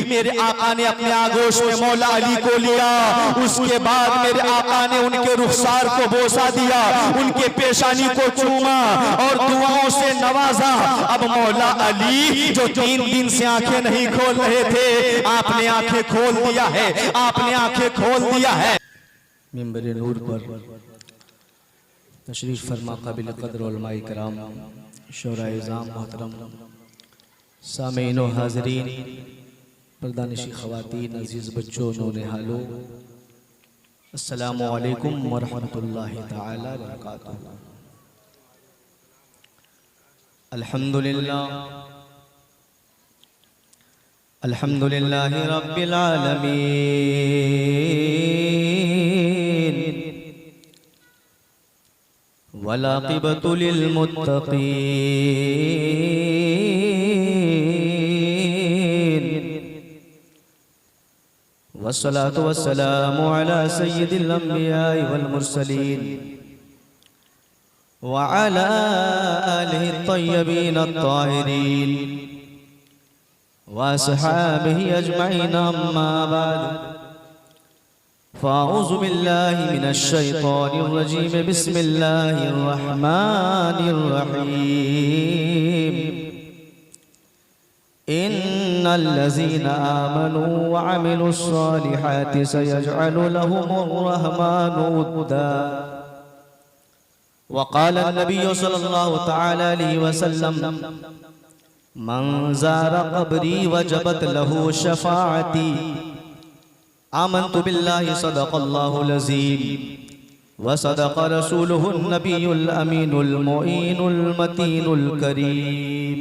मेरे आका ने अपने आगोश में मौला अली को लिया। उसके बाद मेरे आका ने उनके रुखसार को बोसा दिया, उनके पेशानी को चूमा और दुआओं से नवाजा। अब मौला अली जो 3 दिन से आंखें नहीं खोल रहे थे, आपने आंखें खोल दिया है, आपने आंखें खोल दिया है। मिंबर नूर पर तशरीफ फरमा काबिल क़द्र उलमाए किराम, शोराए इज़ाम मोहतरम, सामीन व हाज़रीन, पर्दानिशी ख़वातीन, अज़ीज़ बच्चों, नौनिहालों, अस्सलामु अलैकुम व रहमतुल्लाहि तआला व बरकातुहू। अल्हम्दुलिल्लाह अल्हम्दुलिल्लाहि रब्बिल आलमीन वल आक़िबतु लिल मुत्तक़ीन वस्सलातु वस्सलामु अला सय्यिदिल अंबिया'i वल मुरसलीन व अला आलिहि अत्तय्यबीन अत्ताहिरीन व अस्हाबिहि अजमईन, अम्मा बाद, फ़अऊज़ु बिल्लाहि मिनश शैतानिर रजीम, बिस्मिल्लाहिर रहमानिर रहीम। इन्नल लज़ीना आमनू व अमिलुस सालिहाति सयजअलु लहुमुर रहमानु वद्दा। वक़ाल अन्नबिय्यु सल्लल्लाहु तआला अलैहि वसल्लम, मन ज़ारा क़ब्री वजबत लहू शफ़ाअती। आमन्तु बिल्लाहि सदक़ल्लाहुल अज़ीम व सदक़ रसूलुहुन नबियुल अमीनुल मुईनुल मतीनुल करीम।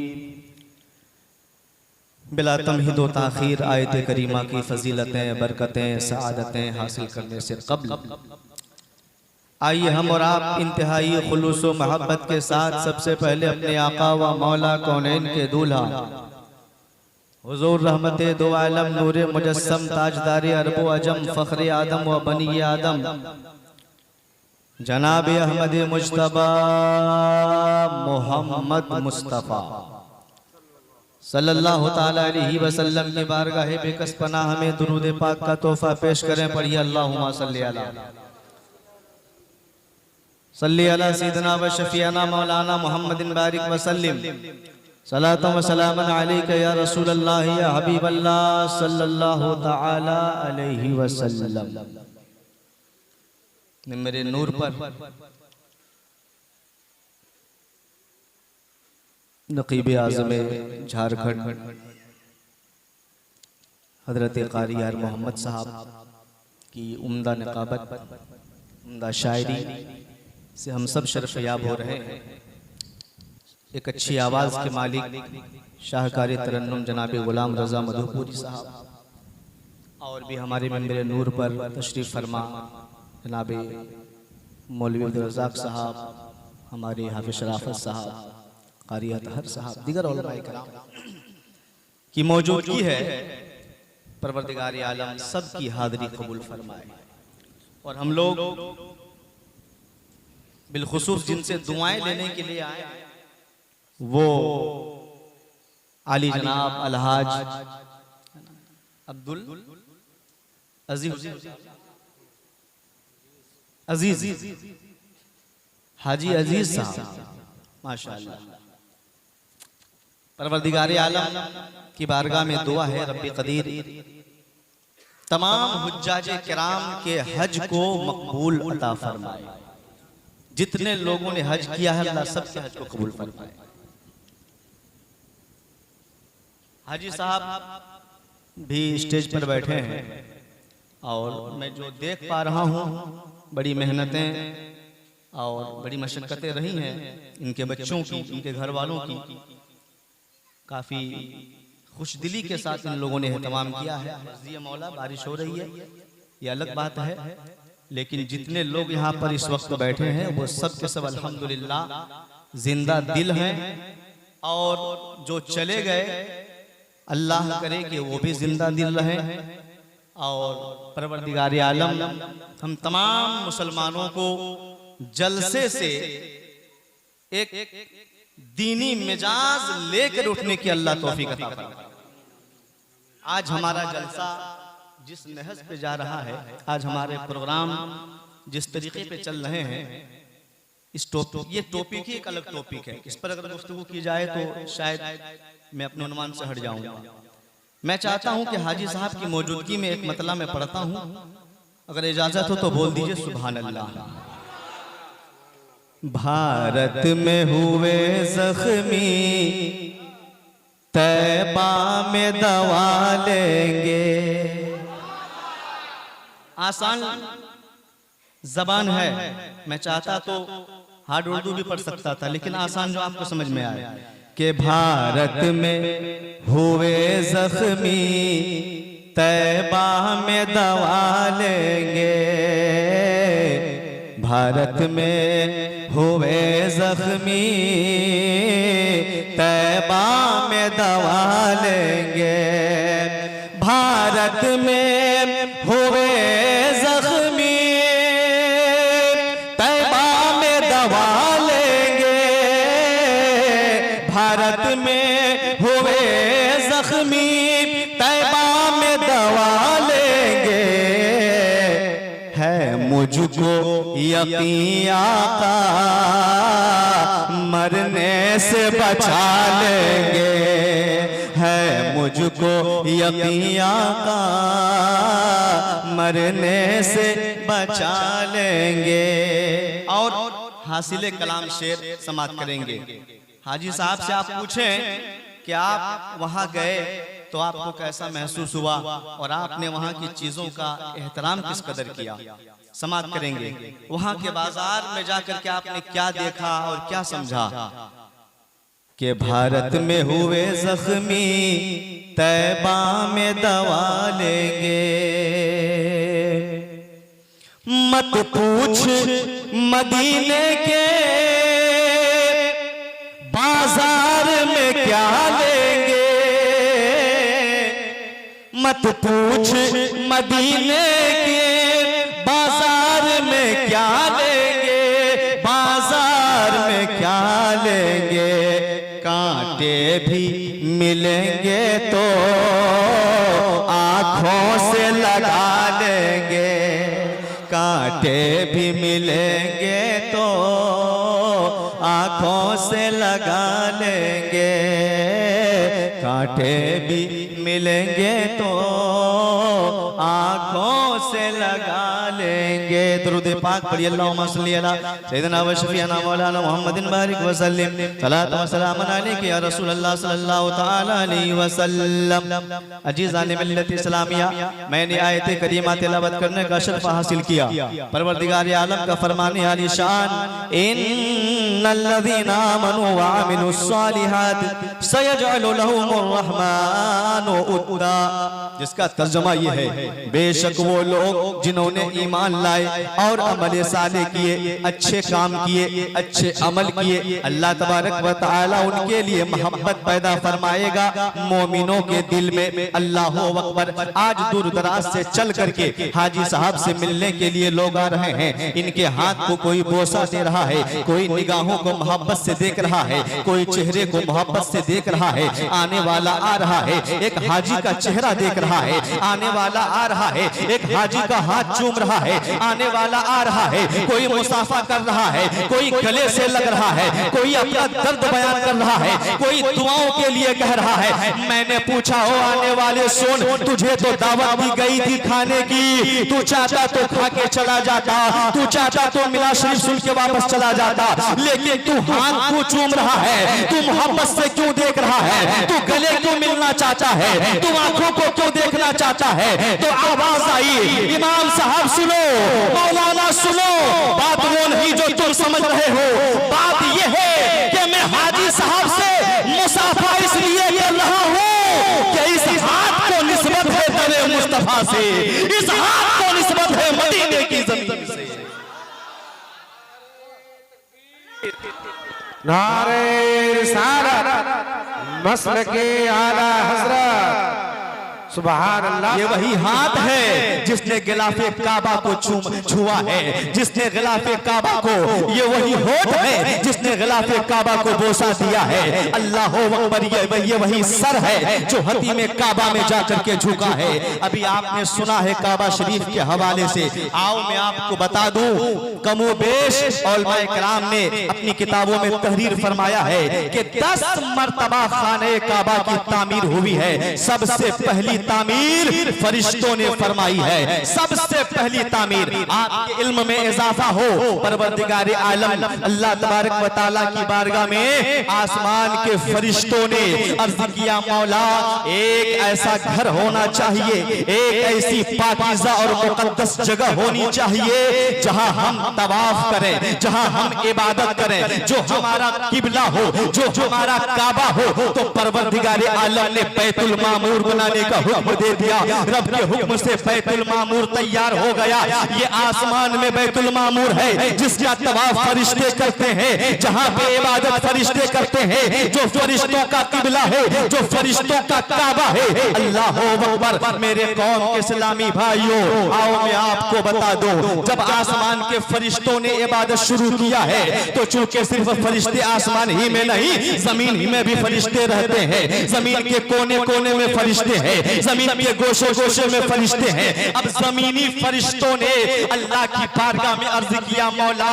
बिला तमहीद व ताख़ीर आयत करीमा की फ़ज़ीलतें, बरकतें, सआदतें हासिल करने से क़ब्ल आइए हम और आप इंतहाई खुलूस व मोहब्बत के साथ सबसे पहले अपने आका व मौला कौनैन के दूल्हा हुज़ूर रहमते दो आलम, नूरे मुजस्सम, ताजदारे अरब व अजम, फ़ख्रे आदम व बनी आदम, जनाब अहमद मुज्तबा मोहम्मद मुस्तफ़ा सल्लल्लाहु ताला अलैहि वसल्लम की बारगाह बेकस पनाह में दुरूद पाक का तोहफा पेश करें। पढ़िए अल्लाहुम्मा सल्ली अला सल्ली अला सय्यिदना व शफीअना मौलाना मुहम्मदिन बारिक व सल्लिम सलातन व सलामन अलैका या रसूल अल्लाह या हबीब अल्लाह सल्लल्लाहु तआला अलैहि वसल्लम। मेरे नूर पर नक़ीब आज़म झारखंड हज़रत क़ारी यार मोहम्मद साहब की उम्दा नक़ाबत, उम्दा शायरी से हम सब शर्फ़याब हो रहे हैं। एक अच्छी आवाज़ के मालिक शाहकारी तरन्नुम जनाब ग़ुलाम रज़ा मधुपुरी साहब, और भी हमारे मंदिर नूर पर तशरीफ़ फरमा जनाब मौलवी अब्दुल रज़ाक साहब, हमारे हाफ़िज़ शराफ़त साहब, क़ारी अतहर साहब, दीगर उलमाए किराम की मौजूदगी है। परवरदिगार आलम सब की हाज़री कबूल फरमाए। और हम लोग बिलखुसूस जिनसे दुआएं लेने के लिए आए वो आली जनाब अलहाज अब्दुल अजीज हाजी अजीज साहब, माशाअल्लाह। परवरदिगार आलम की बारगाह में दुआ है, रब्बी कदीर तमाम हुज्जाज किराम के हज को मकबूल अता फरमाए। जितने लोगों ने हज किया है अल्लाह सबके हज को कबूल फरमाए। हाजी साहब भी स्टेज पर बैठे हैं और मैं जो देख पा रहा हूँ, बड़ी मेहनतें और बड़ी मशक्क़तें रही हैं इनके बच्चों की, इनके घर वालों की। काफ़ी खुशदिली के साथ इन लोगों ने एहतमाम किया है। मर्ज़ी मौला बारिश हो रही है, ये अलग बात है, लेकिन जितने लोग यहाँ पर इस वक्त बैठे हैं वो सब के सब अल्हम्दुलिल्लाह जिंदा दिल हैं, और जो चले गए अल्लाह करे कि वो भी जिंदा दिल रहें। और परवरदिगार आलम हम तमाम मुसलमानों को जलसे से एक दीनी मिजाज लेकर उठने की अल्लाह तौफीक अता फरमाए। आज हमारा जलसा जिस नहज पे जा रहा है, आज हमारे प्रोग्राम जिस तरीके पे चल रहे हैं, इस ये टॉपिक ही एक अलग टॉपिक है। इस पर अगर गुफ्तगू की जाए तो शायद मैं अपने अनुमान से हट जाऊंगा। मैं चाहता हूं कि हाजी साहब की मौजूदगी में एक मतला मैं पढ़ता हूं, अगर इजाजत हो तो बोल दीजिए सुभान अल्लाह। भारत में हुए जख्मी तैबा में दवा लेंगे। आसान जबान है, मैं चाहता तो हार्ड उर्दू भी पढ़ सकता था, लेकिन आसान जो आपको समझ में आया कि भारत में हुए जख्मी तैबा में दवा लेंगे। भारत में हुए जख्मी तैबा में दवा लेंगे। भारत में हुए जख्मी तैबा में दवा लेंगे। भारत में हुए जख्मी तैबा में दवा लेंगे। है मुझको यकीन आका मरने से बचा लेंगे। है मुझको यकीन आका मरने से बचा लेंगे। और हासिले कलाम शेर समाप्त करेंगे। हाजी साहब से आप पूछें कि आप वहां गए तो आपको कैसा महसूस हुआ और आपने वहां की चीजों का एहतराम किस कदर किया, समाप्त करेंगे। वहां के बाजार में जाकर के आपने क्या देखा और क्या समझा कि भारत में हुए जख्मी तैबा में दवा लेंगे। मत पूछ मदीने के बाजार में क्या लेंगे। मत पूछ मदीने के बाजार में क्या लेंगे। बाजार में क्या लेंगे। कांटे भी मिलेंगे तो आंखों से लगा लेंगे। कांटे भी मिलेंगे तो आंखों से लगा लेंगे। कांटे भी मिलेंगे तो आंखों से लगा लेंगे। दुरूद पाक पढ़िए अल्लाहुम्मा सल्ली अला सय्यिदिना व शफीअना मौलाना मुहम्मदिन बारिक व सल्लिम सलातु व सलाम अलैका या रसूल अल्लाह सल्लल्लाहु तआला अलैहि वसल्लम। अजीज़ान मिल्लत इस्लामिया, मैंने आयत करीमा तिलावत करने का शर्फ हासिल किया। परवरदिगार आलम का फरमाने आली शान, इन्नल्लज़ीना आमनू व अमिलुस्सालिहात सयजअलु लहुमुर रहमानु उद्दा। जिसका तर्जुमा ये है, बेशक वो लोग जिन्होंने ईमान लाए और अमल साले किए, अच्छे काम किए, अच्छे अमल किए, अल्लाह तबारक व तआला उनके लिए मोहब्बत पैदा फरमाएगा मोमिनों के दिल में। अल्लाह अकबर। आज दूर दराज से चल करके हाजी साहब से मिलने के लिए लोग आ रहे हैं। इनके हाथ को कोई बोसा दे रहा है, कोई निगाहों को मोहब्बत से देख रहा है, कोई चेहरे को मोहब्बत से देख रहा है। आने वाला आ रहा है, एक हाजी का चेहरा देख रहा है। आने वाला आ रहा है, एक हाजी का हाथ चूम रहा है। आने वाला आ रहा है, कोई मुसाफा कर रहा है, कोई गले से लग रहा है, कोई अपना दर्द बयान कर रहा है, कोई दुआओं के लिए कह रहा है। मैंने पूछा, हो आने वाले सुन, तुझे तो दावत दी गई थी खाने की, तू चाहता तो खा के चला जाता, तू चाहता तो मिला शरीफ सुन के वापस चला जाता, लेकिन तू हाथ क्यों चूम रहा है, तू मोहब्बत से क्यों देख रहा है, तू गले क्यों मिलना चाहता है, तू आंखों को क्यों देखना चाहता है। तो आवाज आई, इमाम साहब सुनो, मौलाना सुनो, बात वो नहीं जो तुम समझ रहे हो। बात ये है कि मैं हाजी साहब से मुसाफा इसलिए कर रहा हूं कि इस हाथ को निस्बत है दरे मुस्तफा से, इस हाथ को निस्बत है मदीने की जमीन से। नारे रिसालत मसलके आला हज़रत सुभान अल्लाह। ये वही हाथ है जिसने गिलाफे काबा को छुआ है, जिसने गिलाफे काबा को, ये वही होठ है जिसने गिलाफे काबा को बोसा दिया है। अल्लाह अकबर, ये वही सर है जो हतीम काबा में जाकर के झुका है। अभी आपने सुना है काबा शरीफ के हवाले से। आओ मैं आपको बता दूं, कमोबेश उलमा इकराम ने अपनी किताबों में तहरीर फरमाया है कि 10 मरतबा खाने काबा की तामीर हुई है। सबसे पहली तामीर फरिश्तों ने फरमाई है, सबसे पहली तामीर। आपके इल्म में इजाफा हो, परवरदिगार आलम अल्लाह तबारक व तआला की बारगाह में आसमान के फरिश्तों ने अर्ज किया, मौला एक ऐसा घर होना चाहिए, एक ऐसी पाकीज़ा और मुकद्दस जगह होनी चाहिए जहां हम तवाफ करें, जहां हम इबादत करें, जो हमारा किबला हो, जो हमारा काबा हो। तो परवरदिगार आलम ने बैतुल मामूर बनाने का हुक्म दे दिया। रब के हुक्म से बैतुल मामूर तैयार हो गया। ये आसमान में बैतुल मामूर है जिसका तवाफ फरिश्ते करते हैं, जहां पे इबादत फरिश्ते करते हैं, जो फरिश्तों का किबला है, जो फरिश्तों का काबा है। अल्लाह अकबर। मेरे कौम के इस्लामी भाइयों, आओ मैं आपको बता दूं, जब आसमान के फरिश्तों ने इबादत शुरू किया है तो चूंकि सिर्फ फरिश्ते आसमान ही में नहीं, जमीन ही में भी फरिश्ते रहते हैं। जमीन के कोने कोने में फरिश्ते हैं, जमीन के गोशे गोशे में फरिश्ते हैं। अब जमीनी फरिश्तों ने अल्लाह की बारगाह में अर्ज किया, मौला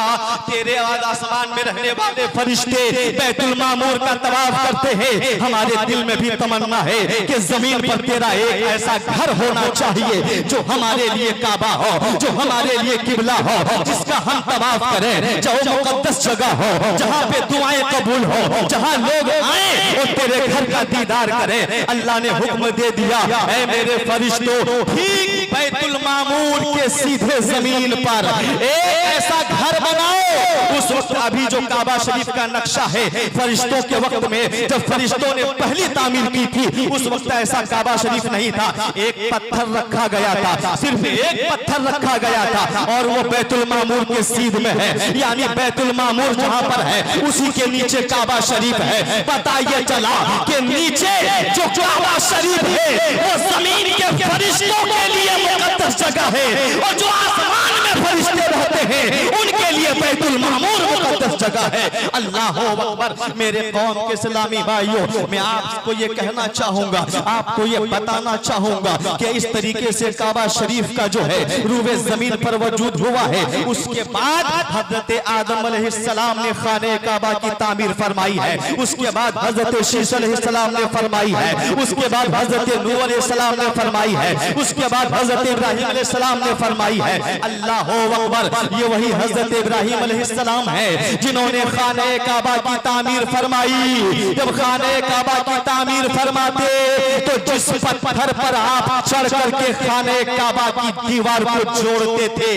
तेरे आसमान में रहने वाले फरिश्ते बैतुल मामूर का तवाफ करते हैं, हमारे दिल में भी तमन्ना है कि जमीन पर तेरा एक ऐसा घर होना चाहिए जो हमारे लिए काबा हो, जो हमारे लिए किबला हो, जिसका हम तवाफ करें, जो मुकद्दस जगह हो, जहां पे दुआएं कबूल हो, जहां लोग आए और तेरे घर का दीदार करें। अल्लाह ने हुक्म दे दिया, ऐ मेरे फरिश्तों, ठीक बैतुल मामूर के सीधे जमीन पर एक ऐसा घर बनाओ। उस वक्त अभी जो काबा शरीफ का नक्शा है, फरिश्तों के वक्त में जब फरिश्तों ने पहली तामीर की थी, उस वक्त ऐसा काबा शरीफ नहीं था। एक पत्थर रखा गया था, सिर्फ एक पत्थर रखा गया था, और वो बैतुल मामूर के सीध में है। यानी बैतुल मामूर जहां पर है उसी के नीचे काबा शरीफ है। पता ये चला कि नीचे जो काबा शरीफ है वो जमीन के फरिश्तों के लिए मुकद्दस जगह है, और जो आसमान में फरिश्ते रहते हैं उनके लिए बैतुल मामूर मुकद्दस जगह है। अल्लाह अकबर। मेरे कौम के इस्लामी भाइयों, मैं आपको ये कहना चाहूंगा, आपको ये बताना चाहूंगा कि इस तरीके से काबा शरीफ का जो है रूबे जमीन पर वजूद हुआ है। उसके बाद हजरत आदम अलैहिस्सलाम ने खाने काबा की तामीर फरमाई है, उसके बाद हजरत शीश अलैहिस्सलाम ने फरमाई है, उसके बाद हजरत नूह अलैहिस्सलाम ने फरमाई है, उसके बाद हजरत इब्राहिम अलैहिस्सलाम ने फरमाई है। अल्लाह अकबर। ये वही हजरत इब्राहिम अलैहिस्सलाम है जिन्होंने खाने काबा की तामीर फरमाई। जब खाने काबा की तामीर फरमाते तो जिस पत्थर पर आप चढ़ करके खाने काबा की दीवार को जोड़ते थे,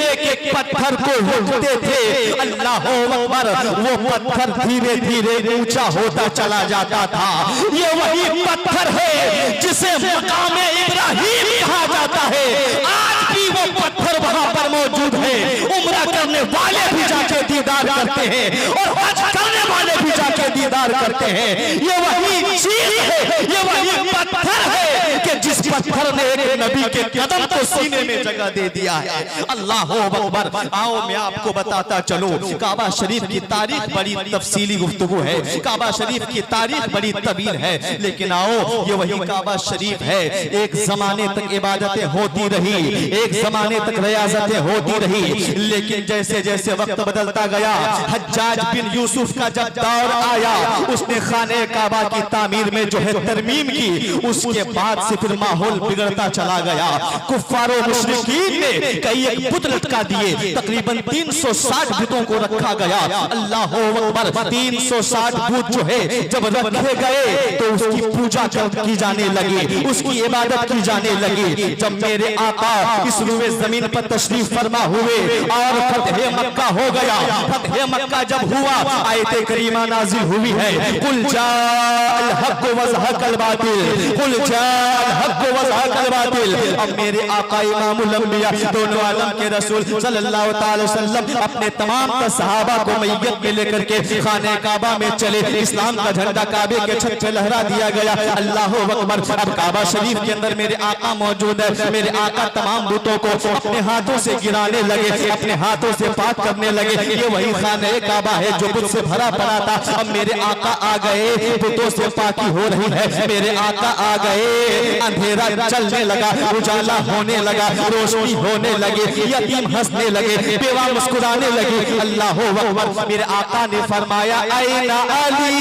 एक एक पत्थर को रोकते थे, अल्लाह अकबर, वो पत्थर धीरे धीरे ऊंचा होता चला जाता था। ये वही पत्थर है जिसे मकामे इब्राहिम कहा जाता है। आज भी वो पत्थर वहां पर मौजूद है। उम्रा करने वाले भी जाके दीदार करते हैं और हज करने वाले भी जाके दीदार करते हैं। ये वही चीज है, ये वही पत्थर है कि जिस पत्थर ने एक नबी के कदम को सीने में जगह दे दिया है। अल्लाह अकबर। आओ मैं आपको बताता चलूं, काबा शरीफ की तारीख बड़ी तफसीली गुफ्तगू है, काबा शरीफ की तारीख बड़ी तवील है, लेकिन आओ ये वही काबा शरीफ है। एक जमाने तक इबादतें होती रही, एक जमाने तक रियाजतें होती रही, लेकिन जैसे जैसे वक्त बदलता गया, हज्जाज बिन यूसुफ का जब दौर आया, उसने खाने काबा की तामीर में जो है तरमीम की। उसके बाद से फिर माहौल बिगड़ता चला गया। कुफ्फारो मुशरिकीन ने कई एक बुत लटका दिए, तकरीबन 360 बुतों को रखा गया। अल्लाह अकबर। 360 बुत जो है जब रखे गए तो उसकी पूजा की जाने लगी, उसकी इबादत की जाने लगी। जब मेरे आका इस रूए जमीन पर तशरीफ फरमा हुए और फतह मक्का हो गया, फतह मक्का जब हुआ, आयत करीमा नाजिल हुई है, कुल जाअल हक व ज़हक़ल बातिल, कुल जाअल हक़ व ज़हक़ल बातिल। अब मेरे आका इमामुल अंबिया दोनों आलम के रसूल सल्लल्लाहु अलैहि वसल्लम अपने तमाम सहाबा को मैयत में लेकर के खाने काबा में चले। इस्लाम का झंडा काबे के छत पे लहरा दिया गया। अल्लाहु अकबर। अब काबा शरीफ के अंदर मेरे आका मौजूद है। मेरे आका तमाम बुतों को अपने हाथों से गिराने लगे, अपने हाथों से पाक करने लगे। ये वही खाने काबा है जो बुत से भरा पड़ा था। अब मेरे आका आ गए, बुतों से पाकी हो रही है। मेरे आका आ गए, अंधेरा चलने लगा, उजाला होने लगा, रोशनी होने लगे, यतीम हंसने लगे, बेवा मुस्कुराने लगे। अल्लाह अकबर। मेरे आका ने फरमाया ऐना अली,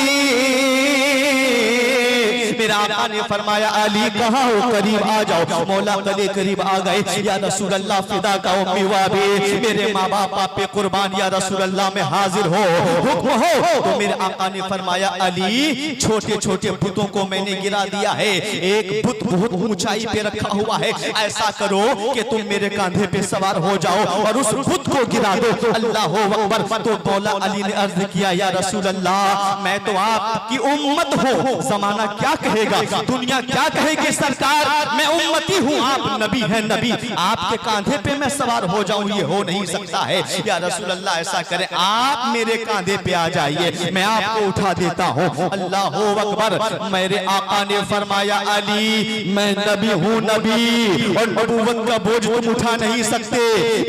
मेरा आका ने फरमाया अली कहाँ हो, करीब आ जाओ। मौला कले करीब आ गए। या रसूल अल्लाह फिदा का उम्मी वाबी, मेरे माँ बाप पे कुर्बान या रसूल अल्लाह में हाजिर हो, हुक्म हो। तो मेरे आका ने फरमाया अली छोटे छोटे बुतों को मैंने गिरा दिया है, एक बुत बहुत ऊंचाई पे रखा हुआ है। ऐसा करो कि तुम मेरे कांधे पे सवार हो जाओ और उस बुत को गिरा दो। अल्लाह अकबर। तो मौला अली ने अर्ज किया या रसूल अल्लाह मैं तो आपकी उम्मत हूँ, जमाना क्या कहेगा, दुनिया क्या कहेगी सरकार, मैं उम्मती हूँ, आप नबी हैं, नबी आपके कांधे पे मैं सवार हो जाऊं, ये हो नहीं सकता है। या रसूल अल्लाह ऐसा करें आप मेरे कांधे पे आ जाइए, मैं आपको उठा देता हूँ। अल्लाह अकबर। मेरे आका ने फरमाया अली मैं नबी हूँ, नबी और नबूवत का बोझ तुम उठा नहीं सकते,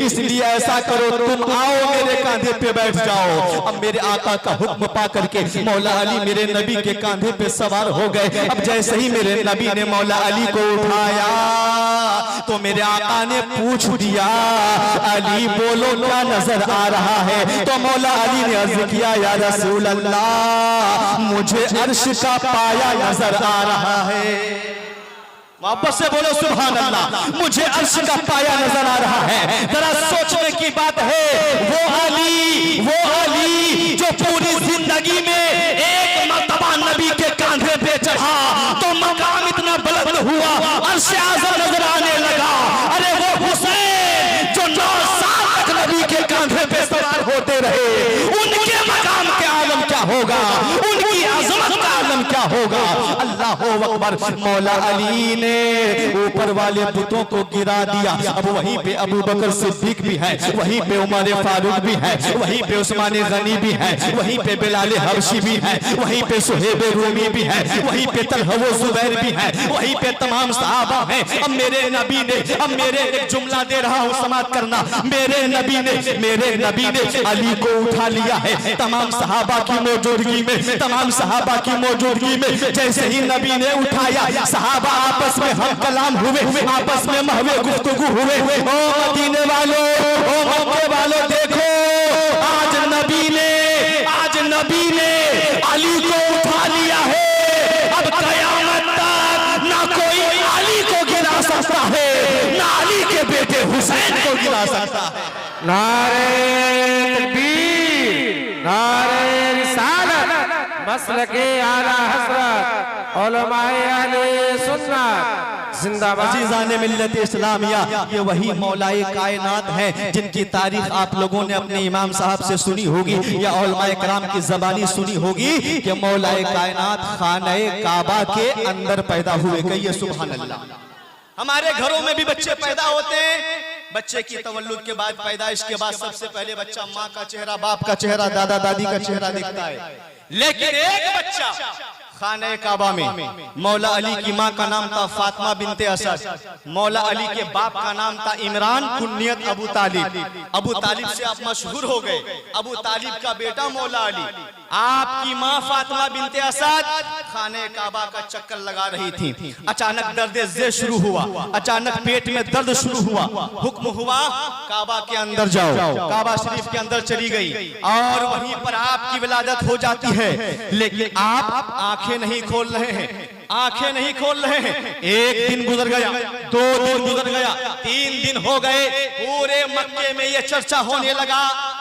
इसलिए ऐसा करो तुम आओ मेरे कांधे पे बैठ जाओ। अब मेरे आका का हुक्म पा करके मौला अली मेरे नबी के कांधे पे सवार हो गए। अब जैसे ही मेरे नबी ने मौला अली को उठाया तो मेरे आका ने पूछ दिया अली बोलो क्या नजर आ रहा है। तो मौला अली ने अर्ज किया या रसूल अल्लाह मुझे अर्श का पाया नजर आ रहा है। वापस से बोलो सुभान अल्लाह। मुझे अर्श का पाया नजर आ रहा है। जरा सोचने की बात है, वो अली जो पूरी जिंदगी में एक मर्तबा नबी के कांधे पे चढ़ा तो मकाम इतना बुलंद हुआ, अर्श आज़म नजर आने लगा। अरे वो हुसैन जो 9 साल तक नबी के कांधे पे सवार होते रहे, उनके मकाम के आलम क्या होगा, उनकी अज़मत का आलम क्या होगा। अल्लाह अकबर। मौला अली ने ऊपर वाले बुतों को गिरा दिया। अब वहीं पे अबू बकर सिद्दीक भी है, वहीं पे उमर फारूक भी है, वहीं पे उस्मान गनी भी है, वहीं पे बिलाल हबशी भी है, वहीं पे सुहेब रूमी भी है, वहीं पे तलहा व जुबैर भी है, वहीं पे तमाम सहाबा हैं। अब मेरे नबी ने, अब मेरे एक जुमला दे रहा हूँ समाप्त करना, मेरे नबी ने अली को उठा लिया है तमाम सहाबा की मौजूदगी में, तमाम सहाबा की मौजूदगी में। जैसे ही नबी ने उठाया सहाबा आपस में हम कलाम हुए, आपस में महवे गुफ्तगू हुए। ओ मदीने वालों, ओ मक्के वालों, देखो आज नबी ने अली को उठा लिया है। अब कयामत तक ना कोई अली को गिरा सकता है, ना अली के बेटे हुसैन को गिरा सकता है। नारे तकबीर, नारे रिसालत, मसलके आला हज़रत, उलमाए अहले सुन्नत जिंदाबाद। अज़ीज़ाने मिल्लत इस्लामिया, ये वही मौलाए कायनात हैं जिनकी तारीख आप लोगों ने अपने इमाम साहब से सुनी होगी या उलमाए कराम की ज़बानी सुनी होगी कि मौलाए कायनात खाने काबा के अंदर पैदा हुए। कहिए सुभान अल्लाह। हमारे घरों में भी बच्चे पैदा होते हैं, बच्चे की तवल्लुद के बाद पैदाइश के बाद सबसे पहले बच्चा माँ का चेहरा, बाप का चेहरा, दादा दादी का चेहरा देखता है। लेकिन एक बच्चा खाने काबा में, मौला अली की माँ का नाम था फातिमा बिनते असद, मौला अली के बाप का नाम था इमरान, कुन्नियत अबू तालिब। अबू तालिब से आप मशहूर हो गए, अबू तालिब का बेटा मौला अली। आपकी माँ फातिमा बिनते असद खाने काबा का चक्कर लगा रही थी। अचानक दर्द ज़े शुरू हुआ, अचानक पेट में दर्द शुरू हुआ। हुक्म हुआ काबा के अंदर जाओ। काबा शरीफ के अंदर चली गई और वहीं पर आपकी विलादत हो जाती है। लेकिन आप आंखें नहीं खोल रहे हैं, आंखें नहीं खोल रहे हैं। 1 दिन गुजर गया, 2 दिन गुजर गया, 3 दिन हो गए। पूरे मक्के में ये चर्चा होने लगा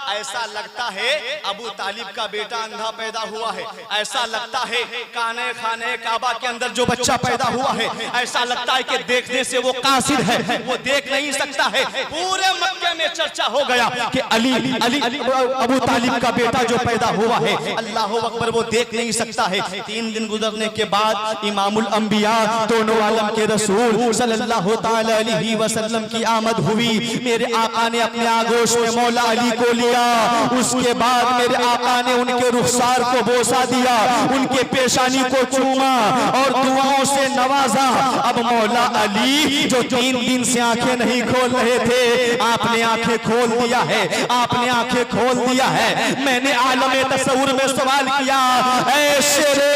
ऐसा लगता है अबू तालिब का बेटा अंधा पैदा हुआ है, ऐसा लगता है काने खाने काबा के अंदर जो बच्चा पैदा हुआ है, ऐसा लगता है कि देखने से वो कासिर है, वो देख नहीं सकता है। पूरे मक्के में चर्चा हो गया कि अली अली अबू तालिब का बेटा जो पैदा हुआ है, अल्लाह अकबर, वो देख नहीं सकता है। 3 दिन गुजरने के बाद इमामुल अंबिया, दोनों आलम के रसूल सल्लल्लाहु ताला अलैहि वसल्लम की आमद हुई। मेरे आका ने अपने आगोश में मौला अली को लिया। उसके बाद मेरे आका ने उनके रुखसार को बोसा दिया, उनके पेशानी को चूमा और दुआओं से नवाजा। अब मौला अली जो 3 दिन से आंखें नहीं खोल रहे थे, आपने आंखें खोल दिया है, आपने आंखें खोल दिया है। मैंने आलम तसव्वुर में सवाल किया, ऐ शेरे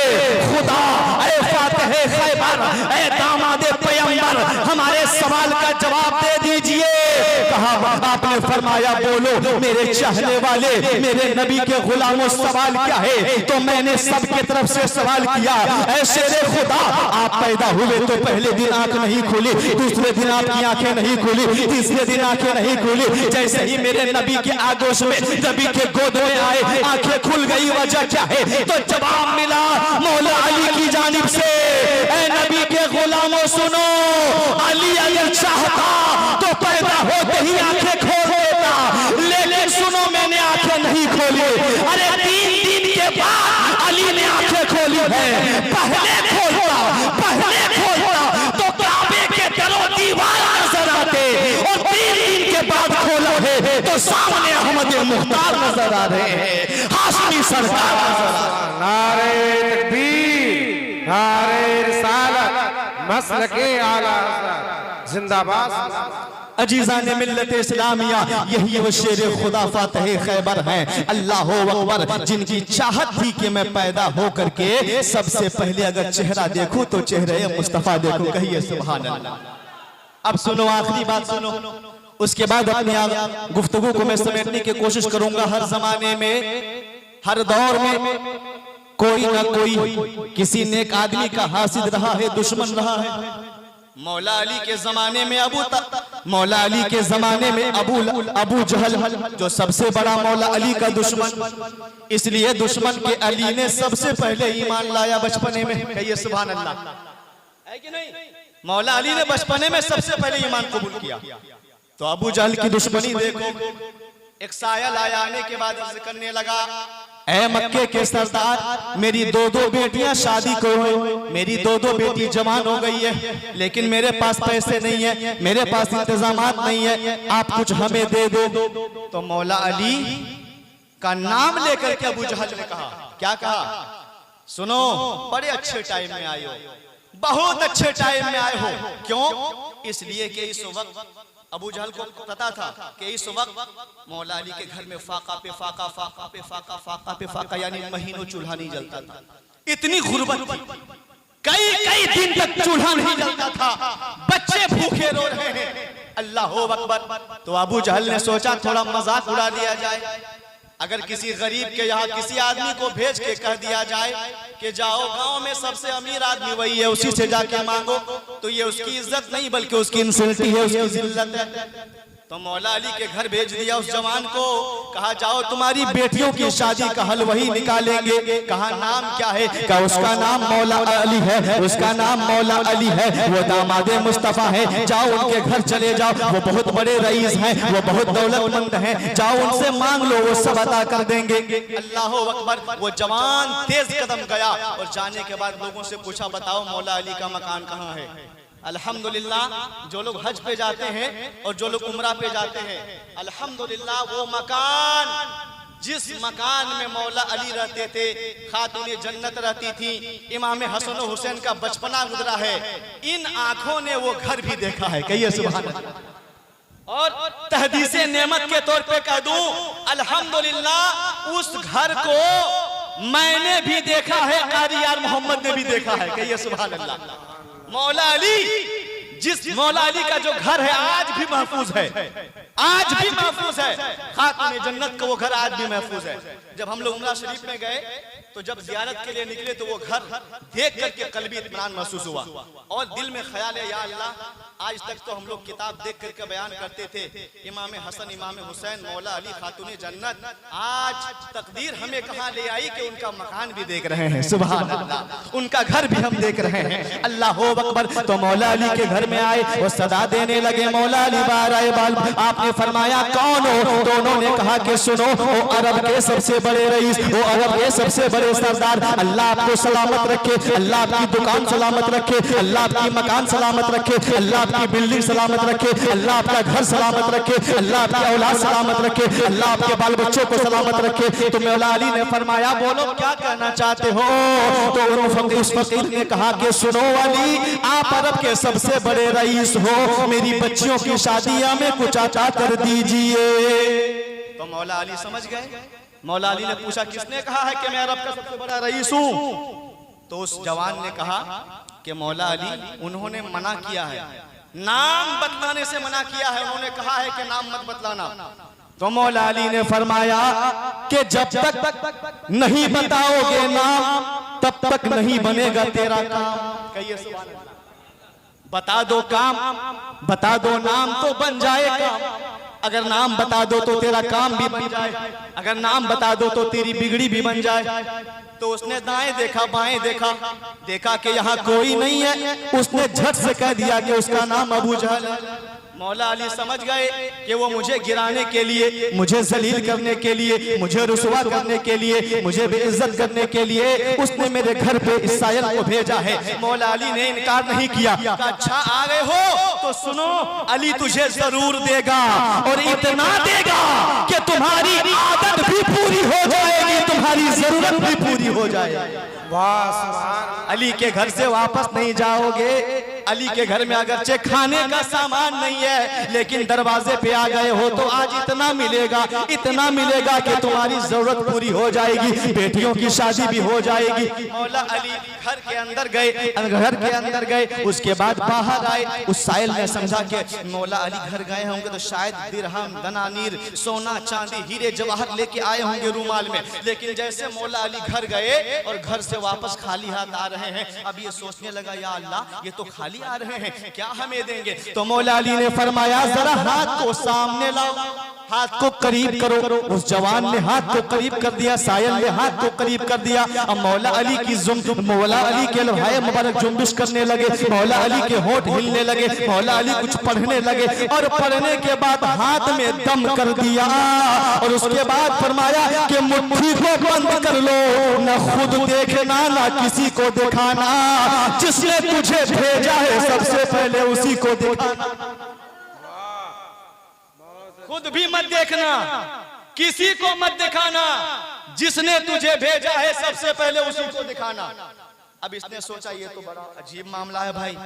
खुदा, ऐ फातिह खैबर, ऐ दामादे पैगंबर, हमारे सवाल का जवाब दे दीजिए। कहा, आपने फरमाया बोलो मेरे चाहने वाले, मेरे नबी के गुलामों, सवाल क्या है? तो मैंने सबके तरफ से सवाल किया, ऐ शेरे खुदा, आप पैदा हुए तो पहले दिन आंख नहीं खुली, दूसरे दिन आपकी आंखें नहीं खुली, तीसरे दिन आंखें नहीं खुली। जैसे ही मेरे नबी के आगोश में, नबी के गोद में आए, आंखें खुल गई। वजह क्या है? तो जवाब मिला मौला अली की जानिब से, ऐ नबी के गुलामों सुनो, अली अगर चाहता तो पैदा होते ही आंखें खोल देता, लेकिन सुनो मैंने आंखें नहीं खोली। अरे 3 दिन के बाद अली ने आंखें खोली है। पहले खोलता तो काबे के दरो दीवार नजर आते, और 3 दिन के बाद खोला है तो सामने अहमद मुख्तार नजर आ रहे हैं, हाशमी सरकार नजर आ रहे हैं। नारे तकबीर, नारे रिसालत, मसलके आला हज़रत जिंदाबाद। अजीज़ान मिल्लत इस्लामिया, यही वो शेर खुदा फातिह खैबर हैं, अल्लाह अकबर, जिनकी चाहत थी कि मैं पैदा हो करके सबसे पहले अगर चेहरा देखूं तो चेहरे मुस्तफा देखूं। कहिए सुभान अल्लाह। अब सुनो, आखिरी बात सुनो, उसके बाद अपनी गुफ्तगू को मैं समेटने की कोशिश करूंगा। हर जमाने में, हर दौर में कोई ना कोई किसी नेक आदमी का हासिद रहा है, दुश्मन रहा है। मौला अली के जमाने में मौला अली के जमाने में अबू जहल जो सबसे बड़ा मौला अली का दुश्मन, इसलिए दुश्मन के अली ने सबसे पहले ईमान लाया बचपने में। कहिए सुभान अल्लाह, है कि नहीं? मौला अली ने बचपने में सबसे पहले ईमान कबूल किया। तो अबू जहल की दुश्मनी देखो। एक साया लाया, आने के बाद अर्ज करने लगा, ऐ मक्के के सरदार, मेरी 2 बेटियां शादी को हुई, मेरी 2 बेटी जवान हो गई है, लेकिन मेरे पास पैसे नहीं है, मेरे पास इंतजामात नहीं है, आप कुछ हमें दे दो। तो मौला अली का नाम लेकर के अबू जहल ने कहा, क्या कहा? सुनो, बड़े अच्छे टाइम में आए हो, बहुत अच्छे टाइम में आए हो। क्यों? इसलिए कि इस वक्त अबू जहल को पता था कि इस वक्त मौला अली के घर में फाका पे फाका, फाका पे फाका, फाका पे फाका, यानी महीनों चूल्हा नहीं जलता था। इतनी गुर्बत थी, कई दिन तक चूल्हा नहीं जलता था, बच्चे भूखे रो रहे हैं। अल्लाह अकबर। तो अबू जहल ने सोचा थोड़ा मजाक उड़ा दिया जाए। अगर किसी गरीब के यहाँ किसी आदमी को भेज के कह दिया जाए कि जाओ गांव में सबसे अमीर आदमी वही है, उसी से जाके मांगो, तो ये उसकी इज्जत नहीं बल्कि उसकी इंसल्टी है, उसकी जिल्लत है। तो मौला अली के घर भेज दिया उस जवान को, कहा जाओ तुम्हारी बेटियों की शादी का हल वही निकालेंगे। कहा नाम क्या है? कहा उसका नाम मौला अली है, उसका नाम मौला अली है, वो दामादे मुस्तफा है, जाओ उनके घर चले जाओ, वो बहुत बड़े रईस हैं, वो बहुत दौलतमंद हैं, जाओ उनसे मांग लो, वो सब अता कर देंगे। अल्लाह अकबर। वो जवान तेज कदम गया और जाने के बाद लोगों से पूछा, बताओ मौला अली का मकान कहाँ है? अल्हम्दुलिल्लाह, जो लोग हज पे जाते हैं और जो लोग उम्रा पे जाते हैं, अल्हम्दुलिल्लाह वो मकान, जिस मकान में मौला अली रहते थे, खातूने जन्नत रहती थी, इमाम हसन हुसैन का बचपना गुजरा है, इन आंखों ने वो घर भी देखा है। कहिए सुभान अल्लाह। और तहदीसे नेमत के तौर पे कह दूं, अल्हम्दुलिल्लाह उस घर को मैंने भी देखा है, कारी यार मोहम्मद ने भी देखा है। कहिए सुभान अल्लाह। मौला अली, जिस मौला अली का जो घर है आज भी महफूज है, आज भी महफूज है। खातूने जन्नत का वो घर आज भी महफूज है। जब हम लोग उमरा शरीफ में गए तो जब जियारत के लिए निकले तो वो घर देख करके कल्बी इत्मीनान महसूस हुआ और दिल में ख्याल है, या अल्लाह आज तक तो हम लोग किताब देख करके बयान करते थे इमाम हसन, इमाम हुसैन, मौला अली, खातूने जन्नत, आज तकदीर हमें कहाँ ले आई कि उनका मकान भी देख रहे हैं। सुभान अल्लाह, उनका घर भी हम देख रहे हैं। अल्लाह अकबर। तो मौला अली के घर में आए, वो सदा देने लगे, मौला अली बार आए बाल। आपने फरमाया कौन हो? तो उन्होंने कहा कि सुनो, वो अरब के सबसे बड़े रईस, वो अरब के सबसे बड़े सरदार, अल्लाह आपको सलामत रखे, अल्लाह आपकी दुकान सलामत रखे, अल्लाह आपकी मकान सलामत रखे, अल्लाह आपकी बिल्डिंग सलामत रखे, अल्लाह आपका घर सलामत रखे, अल्लाह आपकी औलाद सलामत रखे, अल्लाह आपके बाल बच्चों को सलामत रखे। तो मौला अली ने फरमाया बोलो क्या कहना चाहते हो? तो उस फकीर ने कहा कि सुनो अली, आप अरब के सबसे बड़े रईस हो, मेरी बच्चियों की शादियां में कुछ अता कर दीजिए। तो मौला अली समझ गए। मौला अली ने पूछा किसने कहा है कि मैं अरब का सबसे बड़ा रईस हूं? तो उस जवान ने कहा कि मौला अली उन्होंने मना किया है, नाम बतलाने से मना किया है, उन्होंने कहा है कि नाम मत बतलाना। तो मौला अली ने फरमाया कि जब तक नहीं बताओगे नाम तब तक नहीं बनेगा तेरा काम। कहिए सुभान अल्लाह। बता दो काम, बता दो नाम तो बन जाएगा। अगर नाम बता दो तो तेरा काम भी बन जाए, अगर नाम बता दो तो तेरी बिगड़ी भी बन जाए। तो उसने दाएं देखा, बाएं देखा, देखा कि यहाँ कोई नहीं है, उसने झट से कह दिया कि उसका नाम अबू जहल है। मौला अली समझ गए कि वो मुझे गिराने के लिए, मुझे जलील करने के लिए, मुझे रुसवा करने के लिए, मुझे बेइज्जत करने के लिए उसने मेरे घर पे इस सायल को भेजा है। मौला अली ने इनकार नहीं किया। अच्छा आ गए हो तो सुनो, अली तुझे जरूर देगा और इतना देगा कि तुम्हारी आदत भी पूरी हो जाएगी, तुम्हारी जरूरत भी पूरी हो जाएगी। अली के घर से वापस नहीं जाओगे। अली के घर में अगरचे खाने का सामान नहीं है, लेकिन दरवाजे पे आ गए हो तो आज इतना मिलेगा, इतना मिलेगा कि तुम्हारी जरूरत पूरी हो जाएगी, बेटियों की शादी भी हो जाएगी। मौला अली घर के अंदर गए, घर के अंदर गए, उसके बाद बाहर आए। उस साइल ने समझा कि मौला अली घर गए होंगे तो शायद दिरहम, दनानीर, सोना, चांदी, हीरे जवाहर लेके आए होंगे रूमाल में। लेकिन जैसे मौला अली घर गए और घर से वापस खाली हाथ आ रहे हैं, अब ये सोचने लगा या अल्लाह ये तो खाली आ रहे हैं, क्या हमें देंगे? तो मौला अली ने फरमाया जरा हाथ को सामने लाओ, हाथ को करीब करो। उस जवान ने हाथ को करीब कर दिया, सायल ने हाथ को करीब कर दिया। अब मौला अली की मौला अली के लोहाए मुबारक जुम्बिश करने लगे, मौला अली के होंठ हिलने लगे, मौला अली कुछ पढ़ने लगे और पढ़ने के बाद हाथ में दम कर दिया और उसके बाद फरमाया कि मुट्ठी को बंद कर लो, न खुद देखना ना किसी को दिखाना, जिसने तुझे भेजा है सबसे पहले उसी को दिखाना। खुद भी मत देखना, किसी को मत दिखाना, जिसने तुझे भेजा है सबसे पहले उसी को दिखाना। अब इसने सोचा ये तो बड़ा अजीब मामला है भाई,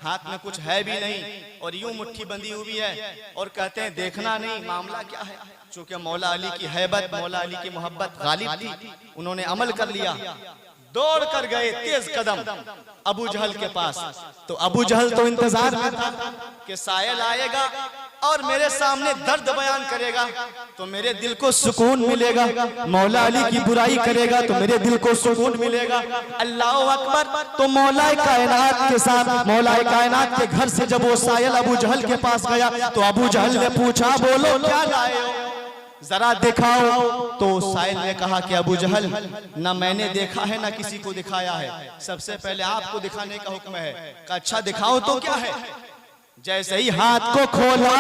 हाथ में कुछ है भी नहीं और यूं मुट्ठी बंधी हुई है और कहते हैं देखना नहीं, मामला क्या है? चूंकि मौला अली की हैबत, मौला अली की मोहब्बत गालिब थी, उन्होंने अमल कर लिया। दौड़ कर गए तेज कदम अबू जहल के पास। तो अबू जहल तो इंतजार में था कि सायल आएगा और मेरे सामने दर्द बयान करेगा तो मेरे दिल को सुकून मिलेगा, मौला अली की बुराई करेगा तो मेरे दिल को सुकून मिलेगा। अल्लाह अकबर। तो मौला कायनात के साथ, मौला कायनात के घर से जब वो सायल अबू जहल के पास गया तो अबू जहल ने पूछा बोलो क्या लाए हो, जरा दिखाओ। तो साइल ने कहा कि अबू जहल ना मैंने देखा है ना किसी को दिखाया है, सबसे पहले आपको दिखाने का हुक्म है। अच्छा दिखाओ तो क्या है? जैसे ही हाथ को खोला,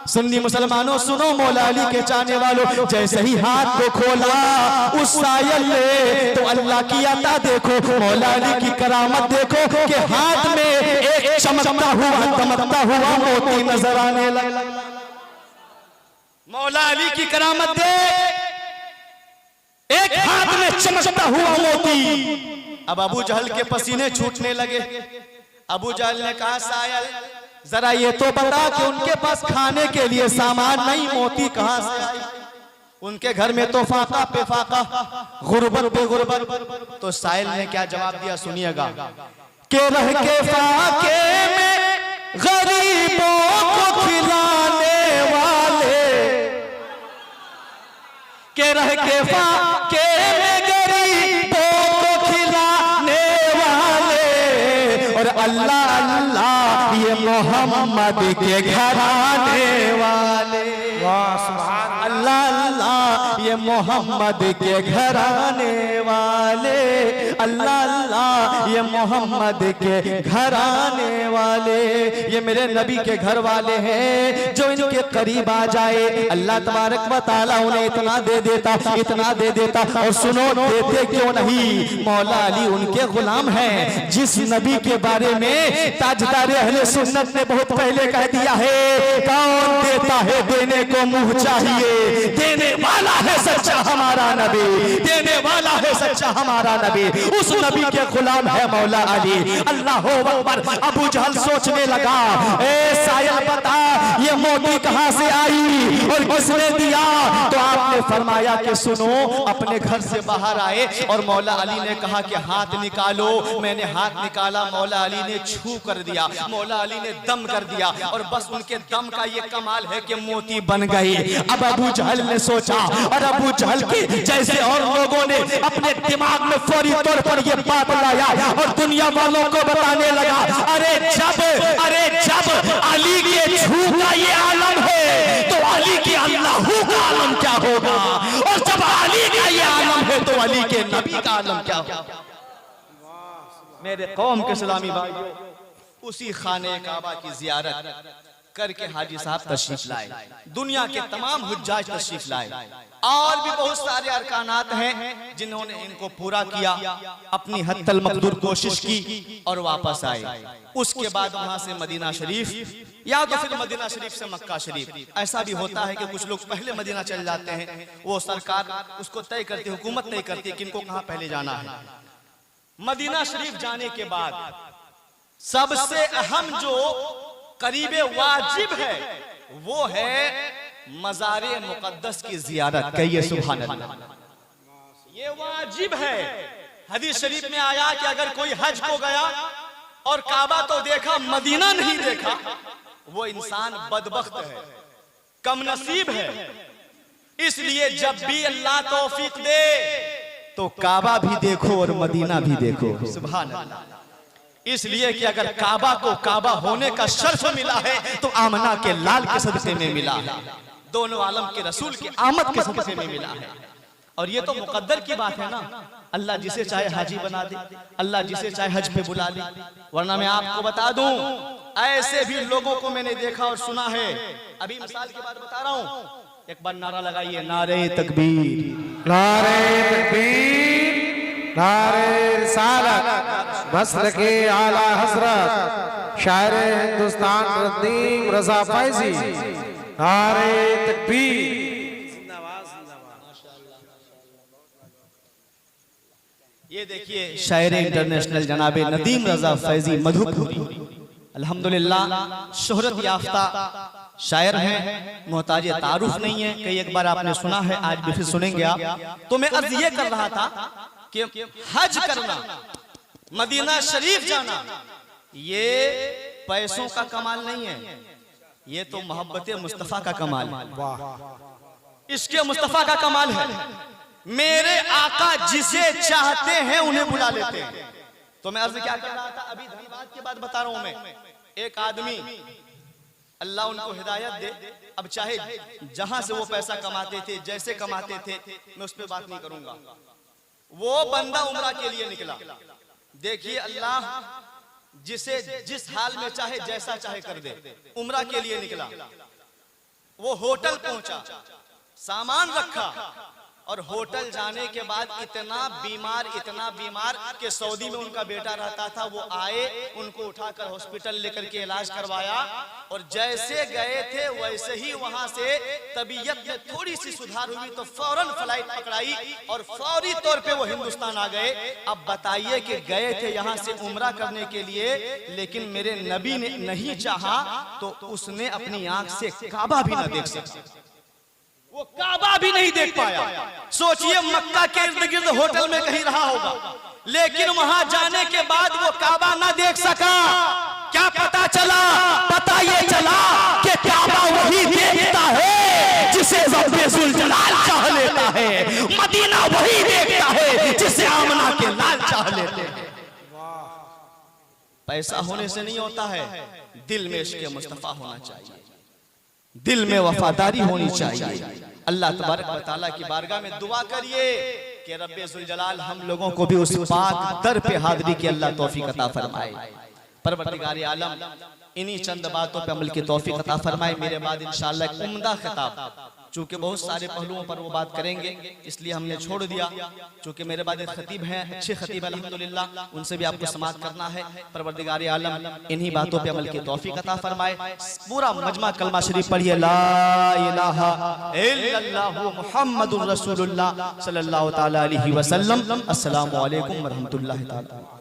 सुन्नी मुसलमानों सुनो, मौला अली के चाहने वालों, जैसे ही हाथ को खोला उस सायल ने तो अल्लाह की अता देखो, मौला अली की करामत देखो कि हाथ में एक चमकता हुआ दमकता हुआ मोती नजर आने लगा। मौला अली की करामत देख, एक हाथ में चमकता हुआ मोती। अब अबू जहल के पसीने छूटने लगे। अबू जहल ने कहा सायल जरा ये तो बता कि उनके पास खाने के लिए सामान नहीं, मोती कहां से आई? उनके घर में तो फाका पे फाका, गुर्बत पे गुर्बत। तो सायल ने क्या जवाब दिया सुनिएगा कि रह के फाके में गरीबों को खिलाने वाले, के रह के फाके में गरीब अल्लाह अल्लाह ये मोहम्मद के घराने वाले, अल्लाह अल्लाह ये मोहम्मद के घराने वाले, अल्लाह अल्लाह ये मोहम्मद के घराने वाले, ये मेरे नबी के घर वाले हैं। जो इनके करीब आ जाए अल्लाह तबारक व तआला उन्हें इतना दे देता, इतना दे देता। और सुनो, देते क्यों नहीं, मौला अली उनके गुलाम हैं, जिस नबी के बारे में ताजदार अहले सुन्नत ने बहुत पहले कह दिया है, कौन देता है देने को मुंह चाहिए, देने वाला है सच्चा हमारा नबी, देने वाला है सच्चा हमारा नबी। उस नबी के गुलाम है मौला अली। अल्लाह अकबर। अबू जहल सोचने लगा, ए सायल बता ये मोती कहां से आई और किसने दिया? तो आपने फरमाया कि सुनो, अपने घर से बाहर आए और मौला अली ने कहा कि हाथ निकालो। मैंने हाथ निकाला, मौला अली ने छू कर दिया, मौला अली ने दम कर दिया और बस उनके दम का ये कमाल है कि मोती बन गई। अब अबू जहल ने सोचा, और अबू जहल के जैसे और लोगों ने अपने दिमाग में फौरी तौर पर ये बात लाया और दुनिया वालों को बताने लगा, अरे जब अली के छू का ये आलम है तो अली के अल्लाहू का आलम क्या होगा, और जब अली का ये आलम है तो अली के नबी का आलम क्या होगा। मेरे कौम के सलामी भाइयों, उसी खाने काबा की जियारत करके हाजी साहब तशरीफ लाए, दुनिया के तमाम हुज्जाज तशरीफ लाए, और भी बहुत सारे अरकानात हैं जिन्होंने इनको पूरा किया, अपनी हद तल मकदूर कोशिश की और वापस आए। उसके बाद वहां से मदीना शरीफ या तो फिर मदीना शरीफ से मक्का शरीफ। ऐसा भी होता है कि कुछ लोग पहले मदीना चले जाते हैं, वो सरकार उसको तय करती है, हुकूमत तय करती है किनको कहां पहले जाना है। मदीना शरीफ जाने के बाद सबसे अहम जो करीबे वाजिब है वो है मज़ारे मुक़द्दस की ज़ियारत। कहिए सुभान अल्लाह, ये वाजिब है। हदीस शरीफ में आया कि अगर कोई हज को गया और काबा तो देखा, मदीना नहीं देखा, वो इंसान बदबख्त है, कम नसीब है। इसलिए जब भी अल्लाह तौफीक दे तो काबा भी देखो और मदीना भी देखो। सुभान अल्लाह। इसलिए कि अगर काबा को काबा होने का शर्फ मिला है तो आमना के लाल के सदक़े में मिला है, दोनों आलम के रसूल की आमद के सदक़े में मिला है। और ये तो मुकद्दर की बात है ना, अल्लाह जिसे चाहे हाजी बना दे, अल्लाह जिसे चाहे हज पे बुला ले। वरना मैं आपको बता दूं, ऐसे भी लोगों को मैंने देखा और सुना है। अभी मिसाल की बात बता रहा हूं, एक बार नारा लगाइए, नारे तकबीर, नारे तकबीर, नारे रिसालत, मसलके आला हज़रत शायर हिंदुस्तान नदीम रज़ा फैज़ी, नारे तकबीर। ये देखिए शायर इंटरनेशनल जनाबे नदीम रज़ा फैज़ी मधुपुरी, अल्हम्दुलिल्लाह शोहरत याफ्ता शायर हैं, मोहताज तारुफ नहीं है। कई एक बार आपने सुना है, आज भी फिर सुनेंगे आप। तो मैं अर्ज ये कर रहा था कि हज करना, मदीना शरीफ जाना, ये पैसों का कमाल नहीं है, ये तो मोहब्बत मुस्तफ़ा का कमाल है, इसके मुस्तफ़ा का कमाल है। मेरे आका जिसे चाहते हैं उन्हें बुला लेते हैं। तो मैं अर्ज क्या कर रहा था, अभी धन्यवाद की बात बता रहा हूं मैं। एक आदमी, अल्लाह उनको हिदायत दे, अब चाहे जहां से वो पैसा कमाते थे, जैसे कमाते थे, मैं उस पर बात नहीं करूंगा। वो बंदा उम्रा के लिए निकला। देखिए अल्लाह जिसे जिस हाल में चाहे जैसा चाहे कर दे। उम्रा के लिए निकला, वो होटल पहुंचा, सामान रखा और होटल जाने के बाद इतना बीमार कि सऊदी में उनका बेटा रहता था, वो आए, उनको उठाकर हॉस्पिटल लेकर के इलाज करवाया। और जैसे गए थे वैसे ही वहां से तबीयत में थोड़ी सी सुधार हुई तो फौरन फ्लाइट पकड़ाई और फौरी तौर पे वो हिंदुस्तान आ गए। अब बताइए कि गए थे यहाँ से उम्रा करने के लिए, लेकिन मेरे नबी ने नहीं चाहा तो उसने अपनी आंख से काबा भी ना देख सका, वो काबा भी नहीं देख पाया। सोचिए मक्का के इर्द गिर्द होटल में कहीं रहा होगा, लेकिन वहां जाने के बाद वो काबा ना देख सका। क्या पता चला? पता ये चला कि काबा वही देखता है जिसे रब्बे जुल जलाल चाह लेता है, मदीना वही देखता है जिसे आमना के लाल चाह लेते हैं। पैसा होने से नहीं होता है, दिल में इश्क़ मुस्तफ़ा होना चाहिए, दिल में वफादारी होनी चाहिए। अल्लाह तबारक व तआला की बारगाह में दुआ करिए कि रब्बे ज़ुल जलाल हम लोगों को भी उस पाक दर पे हाज़िरी की अल्लाह तौफीक अता फरमाए। परवरदिगार आलम इन्हीं चंद बातों पे अमल की तौफीक अता फरमाए। मेरे बाद इंशाअल्लाह एक उम्दा खिताब, चूँकि बहुत सारे पहलुओं पर वो बात करेंगे इसलिए हमने छोड़ दिया। चूँकि मेरे बाद एक खतीब हैं, अच्छे खतीब अल्हम्दुलिल्लाह, उनसे भी आपको समाअत करना है। परवरदिगार आलम इन्हीं बातों पे अमल की तौफीक अता फरमाए। पूरा मजमा कलमा शरीफ पढ़िए, ला इलाहा इल्लल्लाहु मुहम्मदुर रसूलुल्लाह सल्लल्लाहु तआला अलैहि वसल्लम। अस्सलामु अलैकुम व रहमतुल्लाहि तआला।